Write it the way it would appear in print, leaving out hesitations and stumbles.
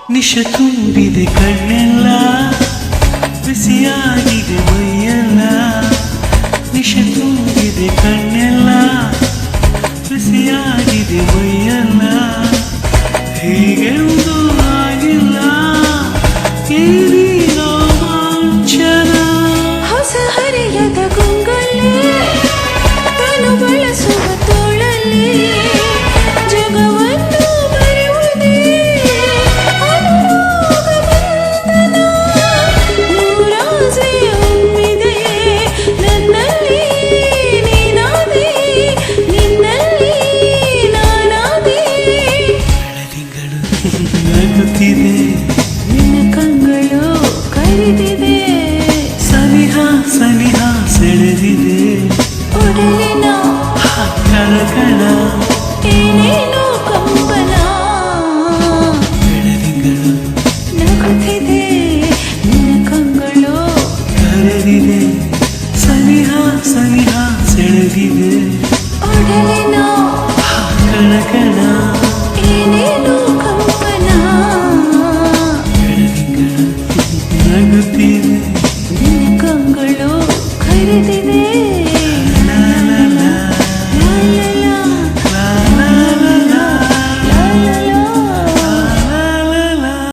ನಿಶ ತುಂಬಿದೆ ಕಣ್ಣೆಲ್ಲ ಬಿಸಿಯಾಗಿದೆ ಮೈಯೆಲ್ಲ ನಿಶ ತುಂಬಿದೆ ಕಣ್ಣೆಲ್ಲ ಬಿಸಿಯಾಗಿದೆ ಮೈಯೆಲ್ಲ ಹೀಗೆಂದು ಆಗಿಲ್ಲ ಕೇಳಿ ರೋಮಾಂಚನ ಹೊಸ ಹರಿಯದ ಗುಂಗಲ್ಲಿ ತಾನು ಬಳಸುವ ತೋಳಲ್ಲಿ ಜಗವನ್ನು ಬರೆಯುವುದೇ ಅನುರಾಗ ಬಂಧನ ನೂರಾಸೆ ಒಮ್ಮಿದೆ ನನ್ನಲ್ಲಿ ನೀನಾದೆ ನಿನ್ನಲ್ಲಿ ನಾನಾದೆ ಬೆಳದಿಂಗಳು ನಗುತ್ತಿದೆ ನಿನ್ನ ಕಂಗಳು ಕರೆದಿದೆ ಸನಿಹ ಸನಿಹ ಸೆಳೆದಿದೆ ಒಡಲಿನ ಕಣಕಣ ಏನೇನೋ ಕಂಪನ ಬೆಳದಿಂಗಳು ನಗುತ್ತಿದೆ ನಿನ್ನ ಕಂಗಳು ಕರೆದಿದೆ ಸನಿಹ ಸನಿಹ ಸೆಳೆದಿದೆ ಒಡಲಿನ ಕಣಕಣ